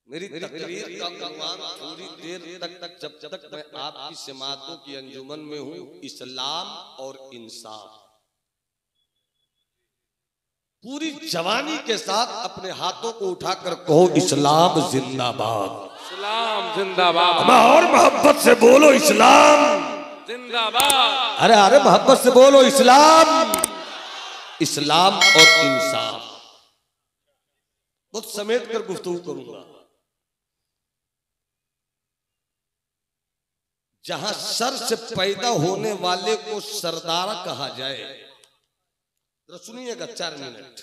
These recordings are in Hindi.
मेरी तकरीर का उन्वान थोड़ी देर तक जब तक मैं आपकी समातों की अंजुमन में हूं, इस्लाम और इंसाफ। पूरी जवानी के साथ अपने हाथों को उठाकर कहो इस्लाम जिंदाबाद, इस्लाम जिंदाबाद। और मोहब्बत से बोलो इस्लाम जिंदाबाद। अरे अरे मोहब्बत से बोलो इस्लाम, इस्लाम और इंसाफ। बहुत समेट कर गुफ्तगू करूंगा। जहां सर से पैदा होने वाले को सरदार कहा जाए, सुनिएगा 4 मिनट।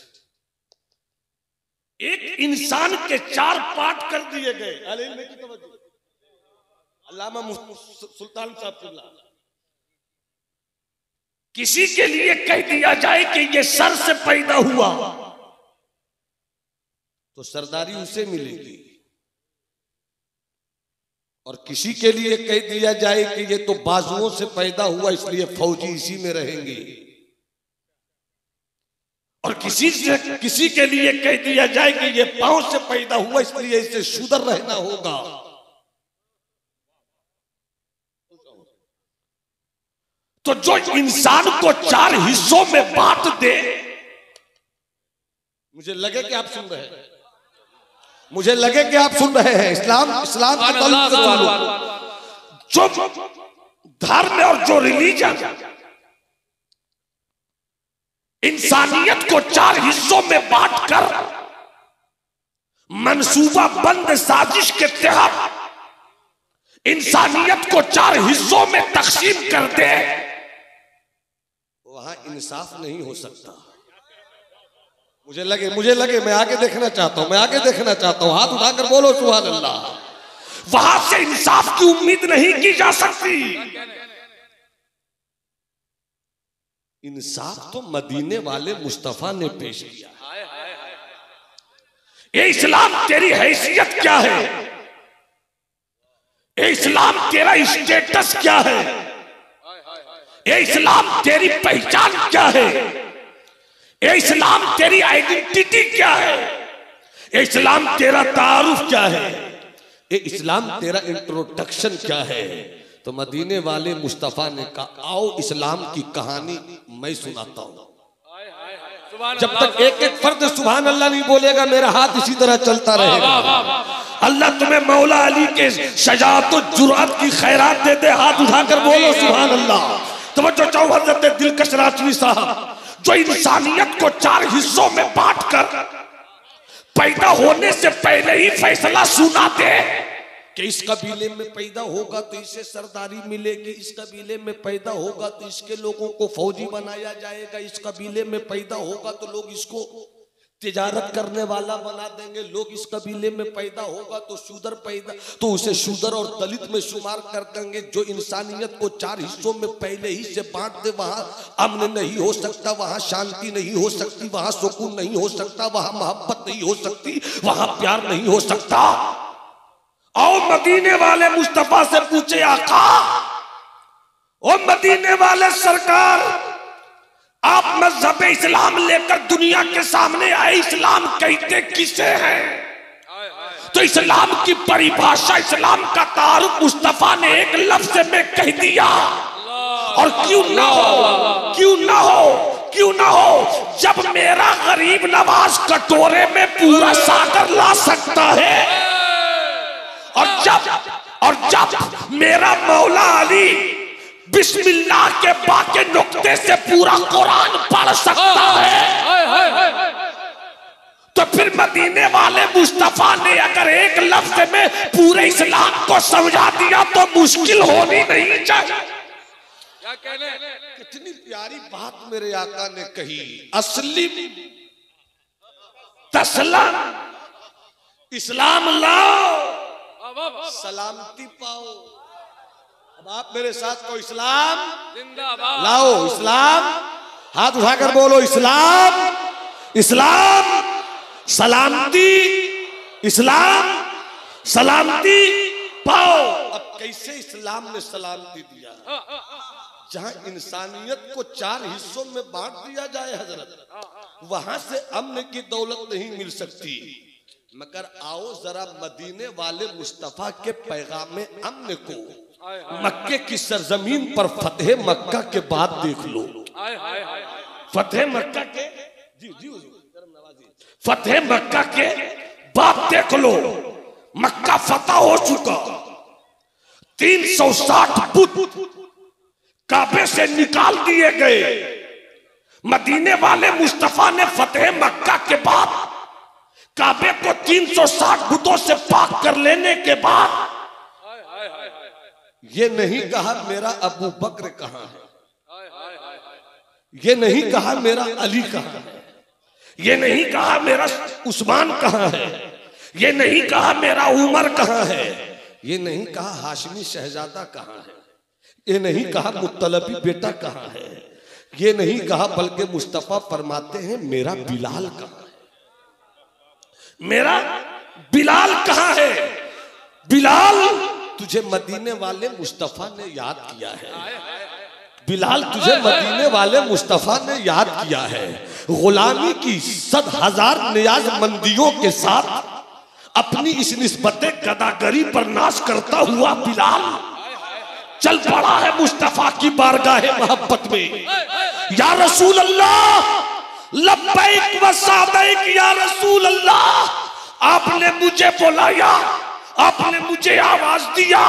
एक इंसान के 4 पार्ट कर दिए गए। अल्लामा सुल्तान साहब, किसी के लिए कह दिया जाए कि ये सर से पैदा हुआ तो सरदारी उसे मिलेगी, और किसी के लिए कह दिया जाए कि ये तो बाजुओं से पैदा हुआ इसलिए फौजी इसी में रहेंगे, और किसी के लिए कह दिया जाए कि ये पांव से पैदा हुआ इसलिए इसे शुदर रहना होगा। तो जो इंसान को 4 हिस्सों में बांट दे, मुझे लगे कि आप सुन रहे हैं, मुझे लगे कि आप सुन रहे हैं। इस्लाम के ताल्लुक से जो धर्म और जो रिलीजन इंसानियत को 4 हिस्सों में बांटकर मंसूबा बंद साजिश के तहत इंसानियत को 4 हिस्सों में तकसीम कर दे, वहां इंसाफ नहीं हो सकता। मुझे लगे मैं आगे देखना चाहता हूं, हाथ उठाकर बोलो सुभान अल्लाह। वहां से इंसाफ की उम्मीद नहीं की जा सकती। इंसाफ तो मदीने वाले मुस्तफा ने पेश किया। ये इस्लाम तेरी हैसियत क्या है, ये इस्लाम तेरा स्टेटस क्या है, ये इस्लाम तेरी पहचान क्या है, ये इस्लाम तेरी आइडेंटिटी क्या है, ये इस्लाम तेरा तारुफ क्या है, ये इस्लाम तेरा इंट्रोडक्शन क्या है। तो मदीने वाले मुस्तफा ने कहा आओ इस्लाम की कहानी मैं सुनाता हूं। जब तक एक एक फर्द सुभान अल्लाह नहीं बोलेगा मेरा हाथ इसी तरह चलता रहेगा। अल्लाह तुम्हें मौला अली के शजाअत और जुर्अत की खैरात दे दे। हाथ उठाकर बोलो सुभान अल्लाह। तवज्जो चाहो हज़रत दिलकश राजवी साहब, जो इंसानियत को 4 हिस्सों में बांटकर पैदा होने से पहले ही फैसला सुना दे कि इस कबीले में पैदा होगा तो इसे सरदारी मिलेगी, इस कबीले में पैदा होगा तो इसके लोगों को फौजी बनाया जाएगा, इस कबीले में पैदा होगा तो लोग इसको तिजारत करने वाला बना देंगे, लोग इस कबीले में पैदा होगा तो शूदर पैदा तो उसे शूदर और दलित में शुमार कर देंगे। जो इंसानियत को 4 हिस्सों में पहले ही से बांट दे, वहां अमन नहीं हो सकता, वहां शांति नहीं हो सकती, वहां सुकून नहीं हो सकता, वहां मोहब्बत नहीं हो सकती, वहां प्यार नहीं हो सकता। आओ मदीने वाले मुस्तफा से पूछे आका, ओ मदीने वाले सरकार, आप मजहब इस्लाम लेकर दुनिया के सामने आए, इस्लाम कहते किसे हैं? तो इस्लाम की परिभाषा, इस्लाम का तारुफ मुस्तफा ने एक लफ्ज में कह दिया। और क्यों ना हो जब मेरा गरीब नवाज कटोरे में पूरा सागर ला सकता है, और जब मेरा मौला अली बिस्मिल्लाह के बाके नुक्ते से पूरा कुरान पढ़ सकता है, तो फिर मदीने वाले मुस्तफा ने अगर एक लफ्ज में पूरे इस्लाम को समझा दिया तो मुश्किल होनी नहीं चाहिए। क्या कहने? कितनी प्यारी बात मेरे आका ने कही। अस्लिम तस्लम, इस्लाम लाओ सलामती पाओ। अब आप मेरे साथ को इस्लाम जिंदाबाद लाओ, इस्लाम, हाथ उठाकर बोलो इस्लाम, इस्लाम सलामती, इस्लाम सलामती पाओ। अब कैसे इस्लाम ने सलामती दिया? जहां इंसानियत को 4 हिस्सों में बांट दिया जाए हजरत, वहां से अमन की दौलत नहीं मिल सकती। मगर आओ जरा मदीने वाले मुस्तफा के पैगाम अमन को मक्के की सरजमीन पर फतेह मक्का के बाद देख लो। फतेह मक्का के फतेह मक्का के बाद देख लो। मक्का फतह हो चुका, 360 बुत काबे से निकाल दिए गए। मदीने वाले मुस्तफा ने फतेह मक्का के बाद काबे को 360 बुतों से पाक कर लेने के बाद ये नहीं कहा मेरा अबू बकर कहां है, ये नहीं कहा मेरा अली कहां है, ये नहीं कहा मेरा उस्मान कहां है, ये नहीं कहा मेरा उमर कहां है, ये नहीं कहा हाशमी शहजादा कहां है, ये नहीं कहा मुत्तलबी बेटा कहां है, ये नहीं कहा, बल्कि मुस्तफा फरमाते हैं मेरा बिलाल कहां है, मेरा बिलाल कहां है। बिलाल तुझे मदीने वाले मुस्तफा ने याद किया है, बिलाल तुझे मदीने वाले मुस्तफा ने याद किया है। गुलामी की 100,000 नियाजमंदियों के साथ अपनी इस निस्बते कदागरी पर नाश करता हुआ बिलाल चल पड़ा है मुस्तफा की बारगाह मोहब्बत में। या रसूल अल्लाह लब्बैक व सादैक या रसूल अल्लाह। आपने मुझे बुलाया, आपने मुझे आवाज दिया,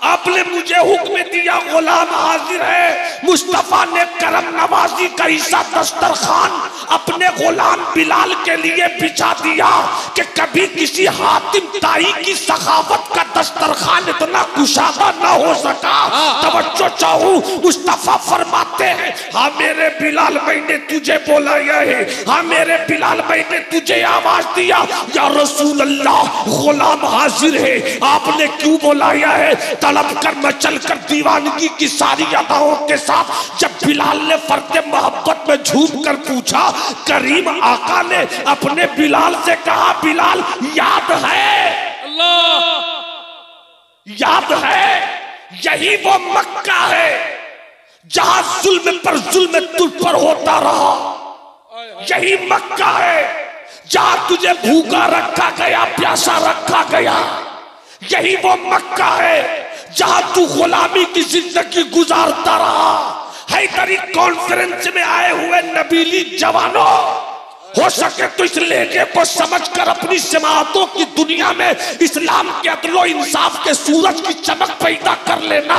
आपने मुझे हुक्म दिया, गुलाम हाजिर है। मुस्तफा ने करम नवाजी का ईसा दस्तरखान अपने गुलाम बिलाल के लिए बिछा दिया कि कभी किसी हातिम ताई की सखावत का दस्तरखान इतना कुशादा ना हो सका। तवज्जो चाहूं, मुस्तफा फरमाते हैं हाँ मेरे बिलाल मैंने तुझे बुलाया है, हाँ मेरे बिलाल मैंने तुझे आवाज दिया। या रसूल अल्लाह गुलाम हाजिर है, आपने क्यों बुलाया है? तलब कर मचल कर दीवानगी की सारी अदाओं के साथ जब बिलाल ने फर्द मोहब्बत में झूम कर पूछा, करीम आका ने अपने बिलाल से कहा बिलाल याद है, अल्लाह याद है, यही वो मक्का है जहां जुल्म पर जुल्म तुझ पर होता रहा, यही मक्का है जहां तुझे भूखा रखा गया, प्यासा रखा गया, यही वो मक्का है जहां तू गुलामी की जिंदगी गुजारता रहा। हैदरी कॉन्फ्रेंस में आए हुए नबीली जवानों, हो सके तो इस लहजे को समझकर अपनी जमातों की दुनिया में इस्लाम के अदलो इंसाफ के सूरज की चमक पैदा कर लेना।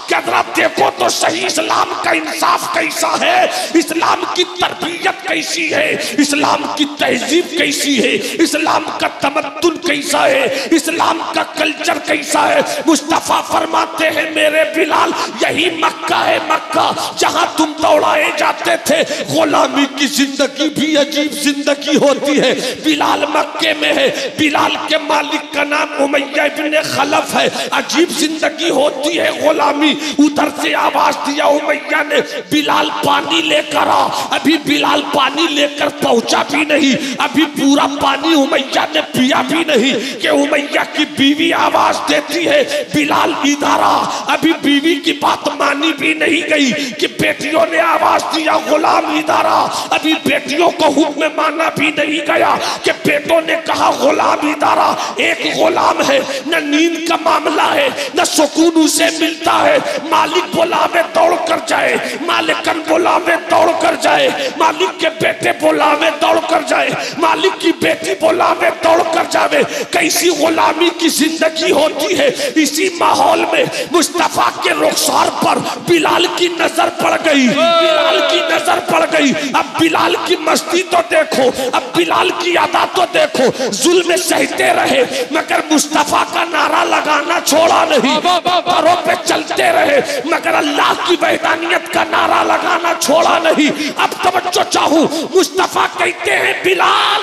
क्या जरा देखो तो सही इस्लाम का इंसाफ कैसा है, इस्लाम की तरबियत कैसी है, इस्लाम की तहजीब कैसी है, इस्लाम का तमद्दुन कैसा है, इस्लाम का कल्चर कैसा है। मुस्तफा फरमाते हैं मेरे बिलाल यही मक्का है, मक्का जहां तुम दौड़ाए जाते थे। गुलामी की जिंदगी भी अजीब जिंदगी होती है। बिलाल मक्के में है, बिलाल के मालिक का नाम उमैया इब्ने खलफ है। अजीब जिंदगी होती है गुलामी। उधर से आवाज दिया उमैया ने बिलाल पानी लेकर आ। अभी बिलाल पानी लेकर पहुंचा भी नहीं, अभी पूरा पानी उमैया ने पिया भी नहीं कि उमैया की बीवी आवाज देती है बिलाल इधर आ। अभी बीवी की बात मानी भी नहीं गई कि बेटियों ने आवाज दिया गुलाम इधर आ। अभी बेटियों को में माना भी नहीं गया कि बेटों ने कहा गुलाम इधर आ। एक गुलाम है, न नींद का मामला है, न सुकून उसे मिलता है। मालिक बुलावे दौड़ कर जाए, मालिकन बुलावे दौड़ कर जाए, मालिक के बेटे बुलावे दौड़ कर जाए, मालिक की बेटी बुलावे दौड़ कर जावे। कैसी गुलामी की जिंदगी होती है। इसी माहौल में मुस्तफा के रुखसार पर बिलाल की नजर पड़ गई, बिलाल की नजर पड़ गई। अब बिलाल की मस्ती तो देखो, अब बिलाल की अदा तो देखो। जुल्म सहते रहे मगर मुस्तफा का नारा लगाना छोड़ा नहीं, पैरों पे चलते रहे मगर अल्लाह की वहदानियत का नारा लगाना छोड़ा नहीं। अब तवज्जो चाहूं, मुस्तफा कहते हैं बिलाल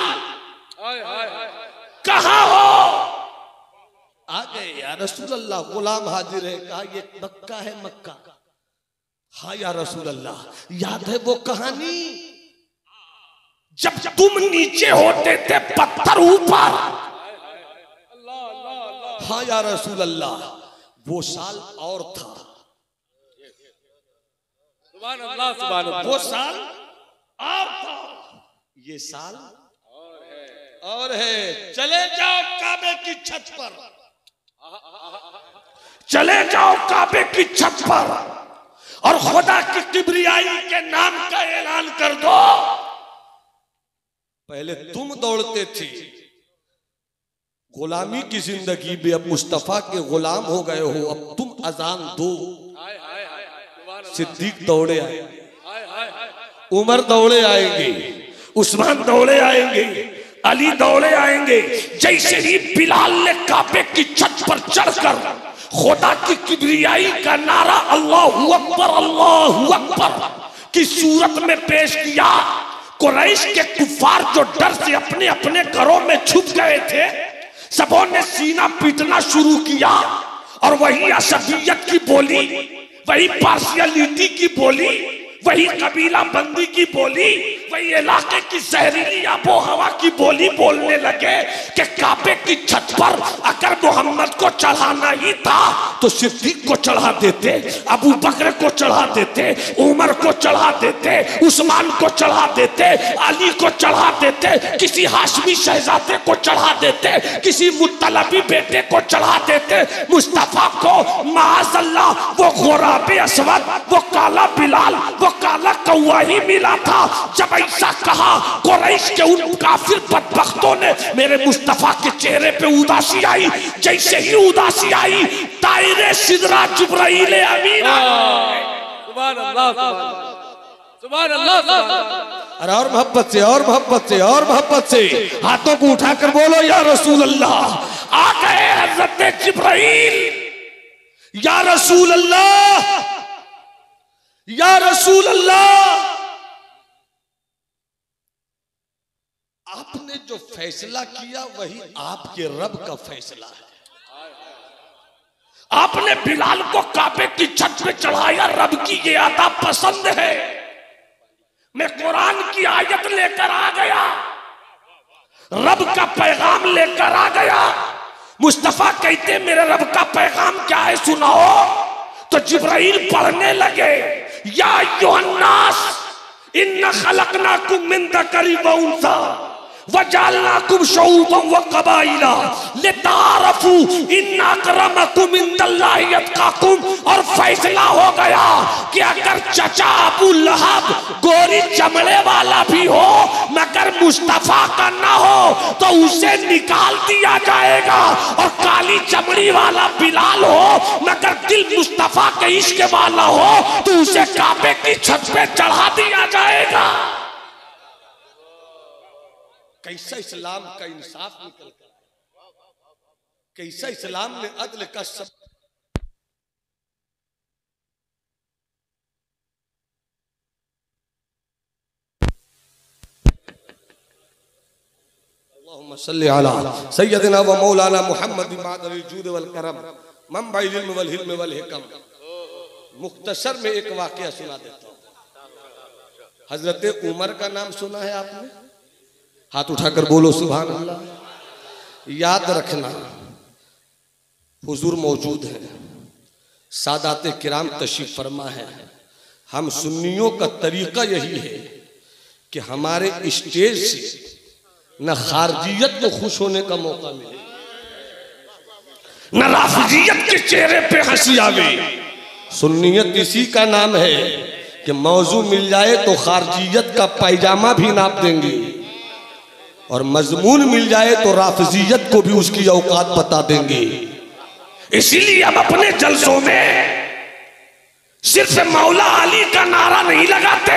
कहां हो? आ गए या रसूल अल्लाह। गुलाम हाजिर है, कहा ये मक्का है, मक्का। हाँ या रसूल अल्लाह। याद है वो कहानी जब तुम नीचे होते थे पत्थर ऊपर? हाँ या रसूल अल्लाह। वो साल और था, सुभान अल्लाह, सुभान अल्लाह। वो साल और था, ये साल और है चले जाओ काबे की छत पर, चले जाओ काबे की छत पर और खुदा की किबरियाई के नाम का ऐलान कर दो। पहले तुम दौड़ते थे गुलामी की जिंदगी में, अब मुस्तफा के गुलाम हो गए हो, अब तुम अजान दो। सिद्दीक दौड़े आए, उमर दौड़े आएंगे, उस्मान दौड़े आएंगे, अली दौड़े आएंगे। जैसे ही बिलाल ने काबे की छत पर चढ़कर खुदा की किबरियाई का नारा अल्लाहु अकबर की सूरत में पेश किया, कुरैश के कुफार जो डर से अपने अपने घरों में छुप गए थे, सबों ने सीना पीटना शुरू किया और वही असबियत की बोली, वही पार्शियलिटी की बोली, वही कबीला बंदी की बोली, वही इलाके की जहरीली आबो हवा की बोली बोलने लगे कि काबे की छत पर अगर मोहम्मद को चढ़ाना ही था तो सिद्दीक को चढ़ा देते, अबू बकर को चढ़ा देते, उमर को चढ़ा देते, उस्मान को चढ़ा देते, अली को चढ़ा देते, किसी हाशमी शहजादे को चढ़ा देते, किसी मुत्तलबी बेटे को चढ़ा देते। मुस्तफा को माअज़ल्लाह वो गुराबे अस्वद, वो काला बिलाल, वो काला कौवा ही मिला था। जब ऐसा कहा कुरैश के उन काफिर बदबख्तों ने, मेरे मुस्तफा के चेहरे पे उदासी आई। जैसे ही उदासी आई तायरे सिदरा जिब्राइल अमीन, सुभान अल्लाह, सुभान अल्लाह। अरे और मोहब्बत से, और मोहब्बत से, और मोहब्बत से हाथों को उठाकर बोलो या रसूल अल्लाह। आ गए हजरत जिब्राइल, या रसूल अल्लाह, या रसूल अल्लाह। आपने जो फैसला किया वही आपके रब का फैसला है। आपने बिलाल को काबे की छत पे चढ़ाया, रब की ये अता पसंद है। मैं कुरान की आयत लेकर आ गया, रब का पैगाम लेकर आ गया। मुस्तफा कहते मेरे रब का पैगाम क्या है सुनाओ। तो जिब्राइल पढ़ने लगे, या अय्युहन्नास इन्ना खलकनाकुम मिन ज़करि व उन्सा वजअलनाकुम शुऊबन व क़बाइला लिताअरफू इन्ना अकरमकुम इंदल्लाहि अत्क़ाकुम। और फैसला हो गया कि अगर चचा अबू लहब गोरी चमड़े वाला भी हो मगर मुस्तफा का ना हो तो उसे निकाल दिया जाएगा, और काली चमड़ी वाला बिलाल हो मगर दिल मुस्तफा के इश्क वाला हो तो उसे काबे की छत पे चढ़ा दिया जाएगा। कैसा इस्लाम का इंसाफ निकल कर, कैसा इस्लाम ने अदल का सब। अल्लाहुम्मा सल्ली अला सय्यदिना व मौलाना मुहम्मद बिमादल जूद वल करम मंबाइल इल्म वल हिल्म वल हिकम। मुख्तसर में एक वाकया सुना देता हूँ। हजरत उमर का नाम सुना है आपने? हाथ उठाकर बोलो सुभान अल्लाह। याद रखना हुजूर मौजूद है, सादाते किराम तशरीफ फरमा है। हम सुन्नियों का तरीका यही है कि हमारे स्टेज से न खारजियत को खुश होने का मौका मिले, न राफिजियत के चेहरे पे हंसी आवे। सुन्नियत इसी का नाम है कि मौजू मिल जाए तो खारजियत का पैजामा भी नाप देंगे, और मजमून मिल जाए तो राफिजियत को भी उसकी औकात बता देंगे। इसीलिए हम अपने जलसों में सिर्फ मौला अली का नारा नहीं लगाते,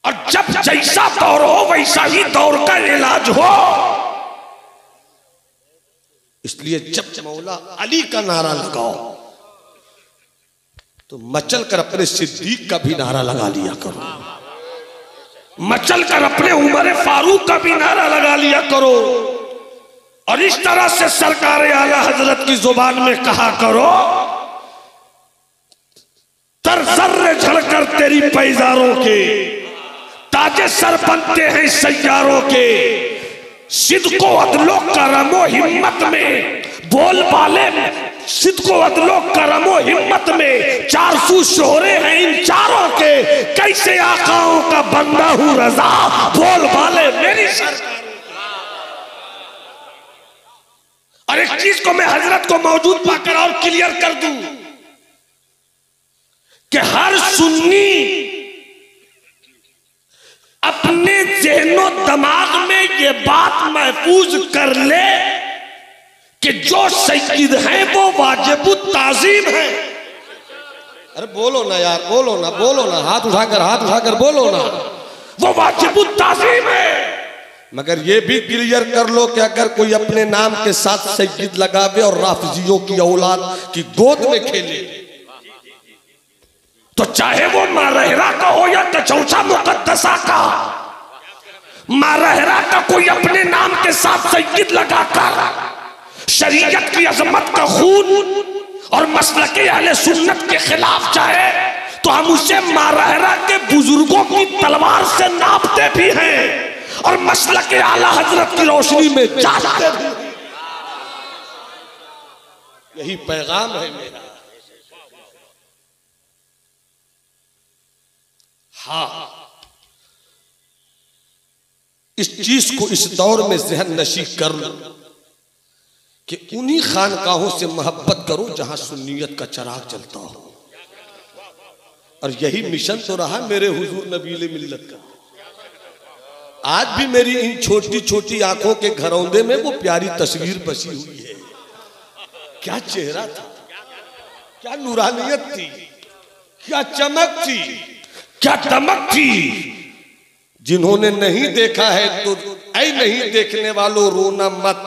और जब जैसा दौर हो वैसा ही दौर का इलाज हो। इसलिए जब मौला अली का नारा लगाओ तो मचल कर अपने सिद्दीक का भी नारा लगा लिया करो, मचल कर अपने उमर फारूक का भी नारा लगा लिया करो, और इस तरह से सरकार आला हजरत की जुबान में कहा करो, तर जर्रे झड़कर तेरी पैजारों के ताजे सर बनते हैं सैयारों के। सिद्को अदलो करमो हिम्मत में बोल बाले सिद्को अदलो करमो हिम्मत में 400 शोहरे हैं इन चारों के, कैसे आकाओं का बंदा हूं रजा, बोल वाले मेरी सरकार। और एक चीज को मैं हजरत को मौजूद पाकर और क्लियर कर दूं कि हर सुन्नी अपने ज़हनो दिमाग में ये बात महफूज कर ले कि जो सैयद हैं वो वाजिबुत ताज़ीम है। अरे बोलो ना यार, बोलो ना, हाथ उठाकर बोलो ना, वो वाजिबुत ताज़ीम है। मगर ये भी क्लियर कर लो कि अगर कोई अपने नाम के साथ सैयद लगावे और राफिजियों की औलाद की गोद में खेले, तो चाहे वो मारहरा का हो या कचौचा मुकद्दसा का, मारहरा का कोई अपने नाम के साथ सैयद लगाकर शरीयत की अजमत का खून और मसलके अहले सुन्नत के खिलाफ जाए तो हम उसे मारहरा के बुजुर्गों की तलवार से नापते भी हैं और मसलके आला हजरत की रोशनी में जाते भी। यही पैगाम है मेरा। हाँ, इस चीज को इस दौर में ज़हन नशी कर लो कि उन्हीं खानकाहों से मोहब्बत करो जहां सुन्नियत का चिराग जलता हो। और यही मिशन तो रहा मेरे हुजूर नबीले मिल्लत का। आज भी मेरी इन छोटी छोटी आंखों के घरौंदे में वो प्यारी तस्वीर बसी हुई है। क्या चेहरा था, क्या नूरानियत थी, क्या चमक थी, क्या दमक थी। जिन्होंने नहीं देखा है तो ऐ नहीं देखने वालों रोना मत।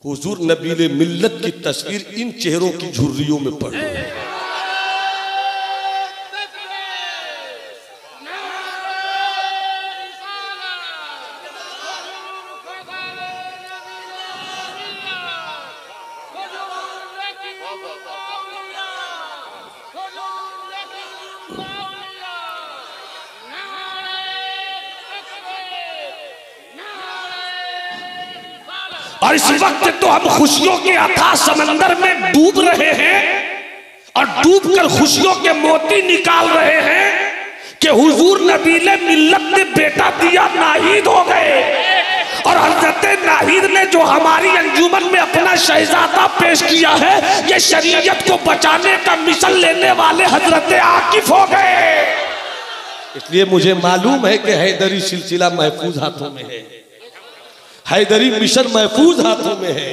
हुजूर नबीले मिल्लत की तस्वीर इन चेहरों की झुर्रियों में पढ़ो। और इस वक्त तो हम खुशियों के अथाह समंदर में डूब रहे हैं और डूबकर खुशियों के मोती निकाल रहे हैं कि हुजूर नबीले मिल्लत ने बेटा दिया, नाहीद हो गए। और हजरत नाहीद ने जो हमारी अंजुमन में अपना शहजादा पेश किया है, ये शरीयत को बचाने का मिशन लेने वाले हजरत आकिफ हो गए। इसलिए मुझे मालूम है कि हैदरी सिलसिला महफूज हाथों में है, हैदरी मिशन महफूज हाथों में है।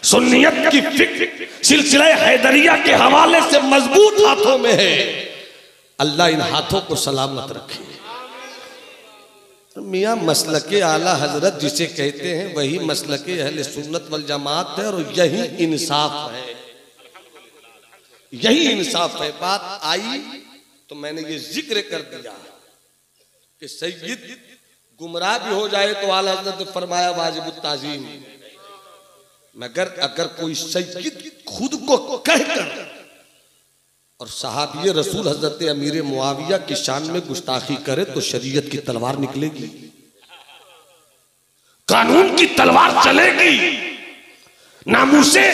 सुन्नियत की फिक्र सिलसिला हैदरिया के हवाले से मजबूत हाथों में है। अल्लाह इन हाथों को सलामत रखे। मियाँ मसलके आला हजरत जिसे कहते हैं वही मसलके अहले सुन्नत वल जमात है और यही इंसाफ है, यही इंसाफ है। बात आई तो मैंने ये जिक्र कर दिया कि सैयद गुमराह भी हो जाए तो आला हज़रत ने फरमाया वाजिबुत ताज़ीम। मगर अगर कोई सैयद खुद को कहकर और सहाबी रसूल हजरत अमीर मुआविया की शान में गुस्ताखी करे तो शरीयत की तलवार निकलेगी, कानून की तलवार चलेगी। नामूसे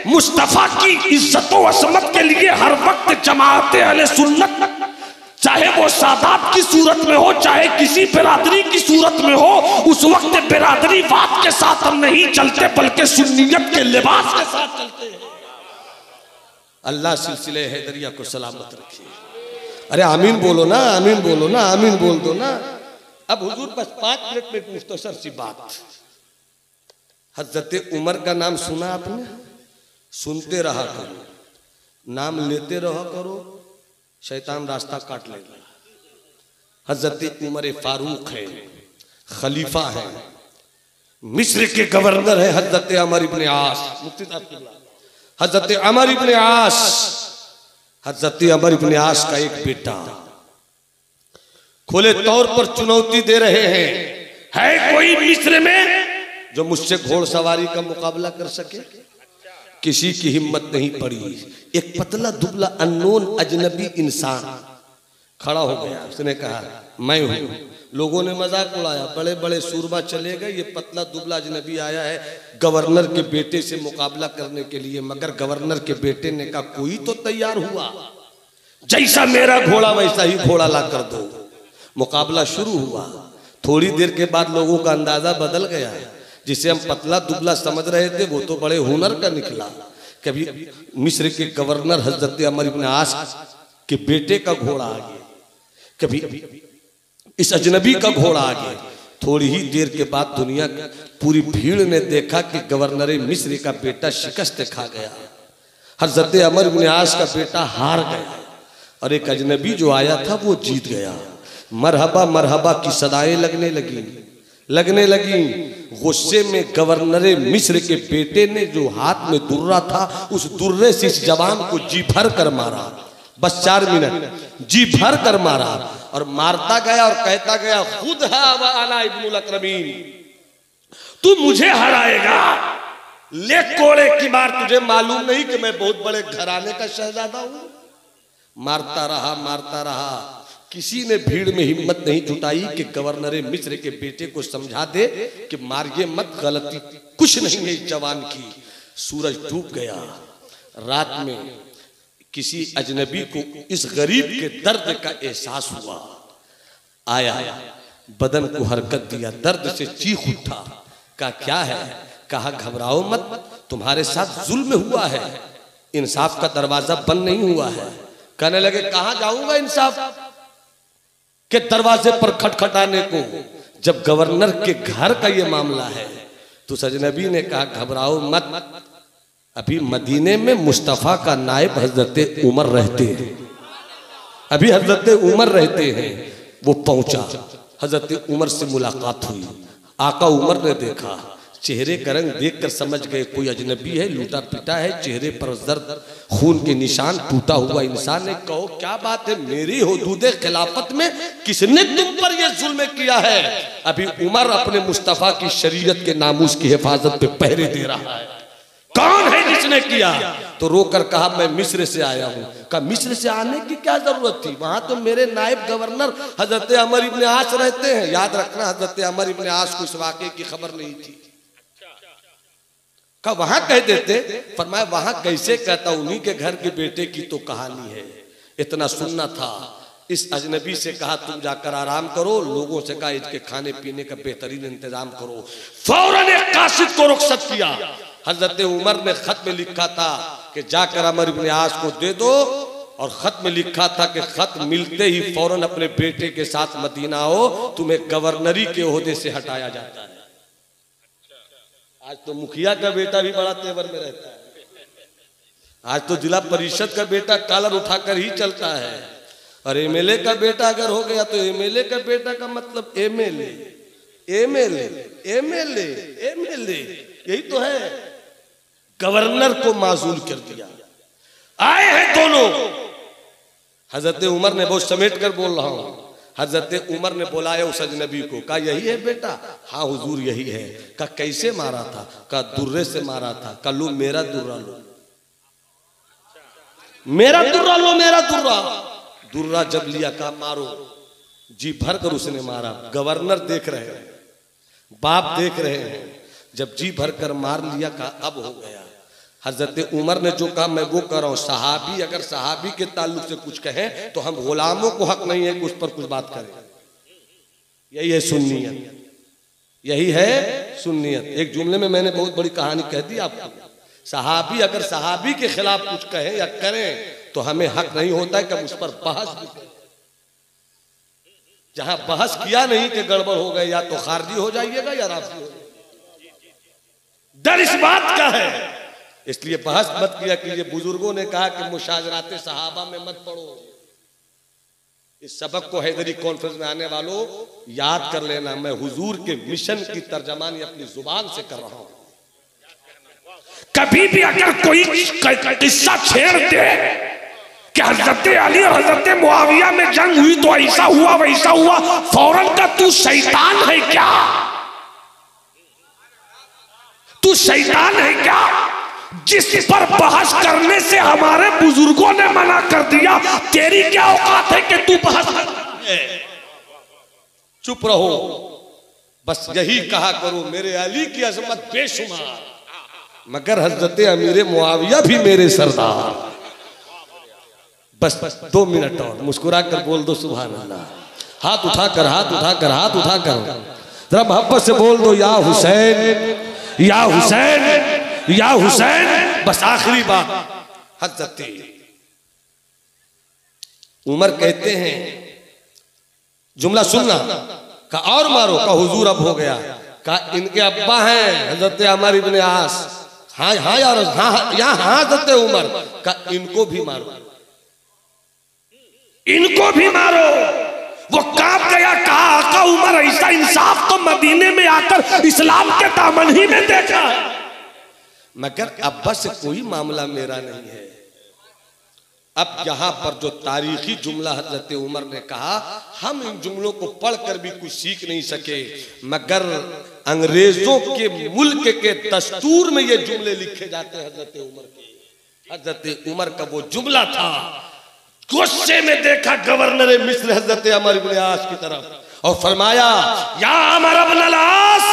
मुस्तफा की इज्जत व असमत के लिए हर वक्त जमाअत अहले सुन्नत, चाहे वो सादात की सूरत में हो चाहे किसी बिरादरी की सूरत में हो, उस वक्त बिरादरी बात के साथ हम नहीं चलते बल्कि सुन्नियत के लिबास के साथ चलते हैं। अल्लाह सिलसिले हैदरिया को सलामत रखिए। अरे आमीन बोलो ना, आमीन बोलो ना, आमीन बोल दो ना। अब हुजूर बस 5 मिनट में मुख्तसर सी बात। हजरत उमर का नाम सुना आपने? सुनते रहा करो, नाम लेते रहा करो, शैतान रास्ता काट लेगा। हजरत उमर फारूक है, खलीफा है, मिस्र के गवर्नर है हजरत अमर इब्ने आस, मुफ्ती साहब की बात। हजरत अमर इब्ने आस, हजरत अमर इब्ने आस का एक बेटा खुले तौर पर चुनौती दे रहे हैं, है कोई मिस्र में जो मुझसे घोड़सवारी का मुकाबला कर सके? किसी की हिम्मत नहीं पड़ी। एक पतला दुबला अननोन अजनबी इंसान खड़ा हो गया, उसने कहा मैं हूं। लोगों ने मजाक उड़ाया, बड़े बड़े सूरमा चले गए, ये पतला दुबला अजनबी आया है गवर्नर के बेटे से मुकाबला करने के लिए। मगर गवर्नर के बेटे ने कहा कोई तो तैयार हुआ, जैसा मेरा घोड़ा वैसा ही घोड़ा ला कर दो। मुकाबला शुरू हुआ। थोड़ी देर के बाद लोगों का अंदाजा बदल गया, जिसे हम पतला दुबला समझ रहे थे वो तो बड़े हुनर का निकला। कभी मिस्र के गवर्नर हजरत अमर इब्न आस के बेटे का घोड़ा आ गया, कभी इस अजनबी का घोड़ा आ गया। थोड़ी ही देर के बाद दुनिया पूरी भीड़ ने देखा कि गवर्नर मिस्र का बेटा शिकस्त खा गया, हजरत अमर इब्न आस का बेटा हार गया, और एक अजनबी जो आया था वो जीत गया। मरहबा मरहबा की सदाएं लगने लगी। गुस्से में गवर्नर मिस्र के बेटे ने जो हाथ में दुर्रा था उस दुर्रे से इस जवान को जी भर कर मारा। बस 4 मिनट जी भर कर मारा, और मारता गया और कहता गया खुद है व अना इब्नुल अकरमीन, तू मुझे हराएगा, ले कोड़े की मार, तुझे मालूम नहीं कि मैं बहुत बड़े घराने का शहजादा हूं। मारता रहा, किसी ने भीड़ में हिम्मत नहीं जुटाई कि गवर्नर मिस्र के बेटे को समझा दे कि मारिए मत, गलती कुछ नहीं है इस जवान की। सूरज डूब गया। रात में किसी अजनबी को इस गरीब के दर्द का एहसास हुआ, आया, बदन को हरकत दिया, दर्द से चीख उठा। कहा क्या है? कहा घबराओ मत, तुम्हारे साथ जुल्म हुआ है, इंसाफ का दरवाजा बंद नहीं हुआ है। कहने लगे कहां जाऊंगा इंसाफ के दरवाजे पर खटखटाने को, जब गवर्नर के घर का ये मामला है। तो अजनबी ने कहा घबराओ मत, अभी मदीने में मुस्तफा का नायब हजरत उमर रहते हैं, अभी हजरत उमर रहते हैं। वो पहुंचा, हजरत उमर से मुलाकात हुई। आका उमर ने देखा, चेहरे का रंग देखकर समझ गए कोई अजनबी है, लूटा पिटा है, चेहरे पर दर्द, खून के निशान, टूटा हुआ इंसान है। कहो क्या बात है, मेरी हुदूदे खिलाफत में किसने तुम पर यह जुल्म किया है? अभी उमर अपने मुस्तफा की शरीयत के नामूस की हिफाजत पे पहरे दे रहा है। कौन है जिसने किया? तो रोकर कहा मैं मिस्र से आया हूँ। कहा मिस्र से आने की क्या जरूरत थी, वहां तो मेरे नायब गवर्नर हजरत अमर इब्न आस रहते हैं। याद रखना हजरत अमर इब्न आस को इस वाक़े की खबर नहीं थी। कहा वहां कह देते। फरमाया वहां कैसे कहता, उन्हीं के घर के बेटे की तो कहानी है, इतना सुनना था। इस अजनबी से कहा तुम जाकर आराम करो, लोगों से कहा इसके खाने पीने का बेहतरीन इंतजाम करो। फौरन एक कासिद को रुखसत किया। हजरत उमर ने खत में लिखा था कि जाकर अमर इब्न आस को दे दो, और खत में लिखा था कि खत मिलते ही फौरन अपने बेटे के साथ मदीना आओ, तुम्हें गवर्नरी के ओहदे से हटाया जाता है। आज तो मुखिया का बेटा भी बड़ा तेवर में रहता है, आज तो जिला परिषद का बेटा कॉलर उठाकर ही चलता है, और एमएलए का बेटा अगर हो गया तो एमएलए का बेटा का मतलब एमएलए, एमएलए, एमएलए, एमएलए, यही तो है। गवर्नर को माजूल कर दिया। आए हैं दोनों। हजरत उमर ने बहुत समेट कर बोल रहा हूं, हजरत उमर ने बुलाया उस अजनबी को। कहा यही है बेटा? हाँ हुजूर यही है। कहा कैसे मारा था? कहा दुर्रे से मारा था। कहा लो मेरा दुर्रा लो, मेरा दुर्रा लो, मेरा दुर्रा। दुर्रा जब लिया कहा मारो, जी भर कर उसने मारा। गवर्नर देख रहे हैं, बाप देख रहे हैं, जब जी भर कर मार लिया कहा अब हो गया। हजरत उमर ने जो कहा मैं वो कर रहा हूं। सहाबी अगर सहाबी के ताल्लुक से कुछ कहें तो हम गुलामों को हक नहीं है कि उस पर कुछ बात करें। यही है सुन्नियत, यही है सुन्नियत। एक जुमले में मैंने बहुत बड़ी कहानी कह दी आपको। सहाबी अगर सहाबी के खिलाफ कुछ कहें या करें तो हमें हक नहीं होता है कि हम उस पर बहस भी करें। जहां बहस किया नहीं कि गड़बड़ हो गए, या तो खारजी हो जाइएगा या राफी हो जाइएगा। डर इस बात का है, इसलिए बहस मत किया कीजिए। बुजुर्गों ने कहा कि मुशाजराते सहाबा में मत पढ़ो। इस सबक को हैदरी कॉन्फ्रेंस में आने वालों याद कर लेना। मैं हुजूर के मिशन की तर्जमानी अपनी जुबान से कर रहा हूं। कभी भी अगर कोई किस्सा छेड़ दे कि हजरत अली और हजरत मुआविया में जंग हुई तो ऐसा हुआ वैसा हुआ, फौरन का तू शैतान है क्या? तू शैतान है क्या? जिस पर बहस करने से हमारे बुजुर्गों ने मना कर दिया, तेरी क्या औकात है कि तू बहस कर? चुप रहो, बस यही कहा करो मेरे अली की अजमत बेशुमार, मगर हजरत अमीर मुआविया भी मेरे सरदार। बस 2 मिनट और मुस्कुरा कर बोल दो सुभान अल्लाह। हाथ उठाकर, हाथ उठाकर, हाथ उठाकर जरा मोहब्बत से बोल दो, या हुसैन, या हुसैन, या हुसैन। बस आखिरी बात, हजरत उमर कहते हैं, जुमला सुनना, का और मारो, का हुजूर अब हो गया, का इनके अब्बा हैं हजरत अमर इब्ने आस, हाँ हाँ यार, हाँ यहाँ हाँ हजरत उमर, का इनको भी मारो, इनको भी मारो। वो कांप गया, कहा आका उमर ऐसा इंसाफ तो मदीने में आकर इस्लाम के दामन ही में देखा है, मगर अब्बा से कोई मामला मेरा नहीं है। अब यहाँ पर जो तारीखी जुमला हजरत उमर ने कहा, हम इन जुमलों को पढ़कर भी कुछ सीख नहीं सके, मगर अंग्रेजों के मुल्क के दस्तूर में ये जुमले लिखे जाते हैं हजरत उमर के। हजरत उमर का वो जुमला था, गुस्से में देखा गवर्नर मिस्र हजरत अमर इब्ने आस की तरफ और फरमाया, या अमर इब्न आस,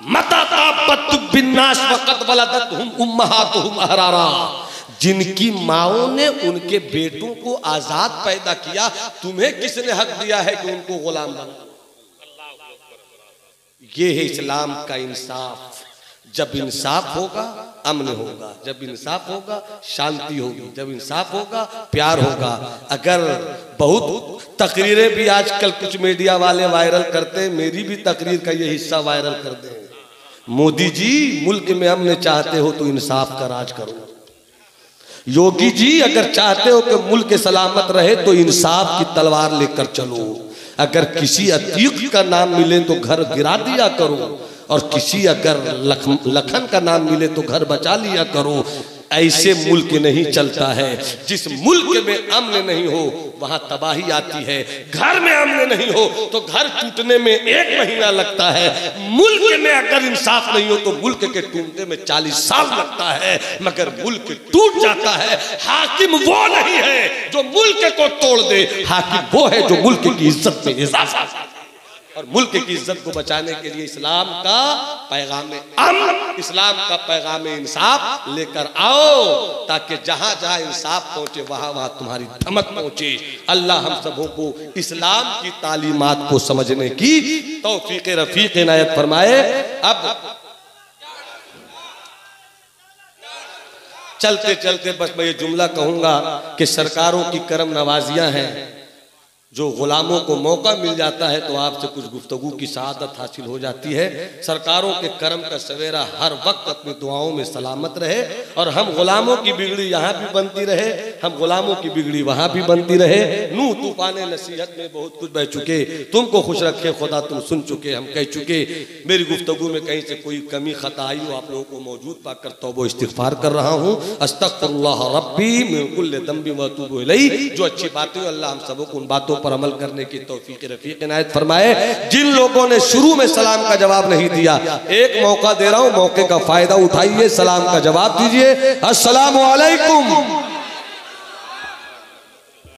मता ताबत बिन्नास वक़द वलदतहुम उम्महातुहुम अहरारा। जिनकी माओं ने उनके बेटों को आजाद पैदा किया, तुम्हें किसने हक दिया है कि उनको गुलाम बनाओ? ये है इस्लाम का इंसाफ। जब इंसाफ होगा अमन होगा, जब इंसाफ होगा शांति होगी, जब इंसाफ होगा प्यार होगा। अगर बहुत तकरीरें भी आजकल कुछ मीडिया वाले वायरल करते हैं, मेरी भी तकरीर का ये हिस्सा वायरल कर दें, मोदी जी मुल्क में अमन चाहते हो तो इंसाफ का राज करो। योगी जी अगर चाहते हो कि मुल्क सलामत रहे तो इंसाफ की तलवार लेकर चलो। अगर किसी अतीक का नाम मिले तो घर गिरा दिया करो, और किसी अगर लखन का नाम मिले तो घर बचा लिया करो। ऐसे मुल्क नहीं चलता है। जिस मुल्क में अमन नहीं हो वहां तबाही आती है। घर में अमन नहीं हो तो घर टूटने में 1 महीना लगता है। मुल्क में अगर इंसाफ नहीं हो तो मुल्क के टूटने में 40 साल लगता है। मगर मुल्क टूट जाता है। हाकिम वो नहीं है जो मुल्क को तोड़ दे, हाकिम वो है जो मुल्क की इज्जत में इजाफा। और मुल्क की इज्जत को बचाने के लिए इस्लाम का पैगाम अमन, इस्लाम का पैगाम इंसाफ लेकर आओ, ताकि जहां जहां इंसाफ पहुंचे वहां वहां तुम्हारी धमक पहुंचे। अल्लाह हम सबों को इस्लाम की तालीमात को समझने की तौफीक रफीक इनायत फरमाए। अब चलते चलते बस मैं ये जुमला कहूंगा कि सरकारों की करम नवाजियां हैं। जो गुलामों को मौका मिल जाता है तो आपसे कुछ गुफ्तगू की सआदत हासिल हो जाती है। सरकारों के करम का सवेरा हर वक्त अपनी दुआओं में सलामत रहे, और हम गुलामों की बिगड़ी यहाँ भी बनती रहे, हम गुलामों की बिगड़ी वहाँ भी बनती रहे। नूह तूफान नसीहत में बहुत कुछ बह चुके, तुमको खुश रखे खुदा, तुम सुन चुके, हम कह चुके। मेरी गुफ्तगू में कहीं से कोई कमी खता आई हो आप लोगों को मौजूद पाकर तौबा इस्तिग़फ़ार कर रहा हूँ। अस्तग़फ़िरुल्लाह रब्बी मिन कुल्लि ज़ंबि व अतूबु इलैहि। जो अच्छी बातें अल्लाह हम सबों को उन बातों पर अमल करने की तौफीक रफीक इनायत फरमाए। जिन लोगों ने शुरू में सलाम का जवाब नहीं दिया, एक मौका दे रहा हूं, मौके का फायदा उठाइए, सलाम का जवाब दीजिए। अस्सलामु अलैकुम।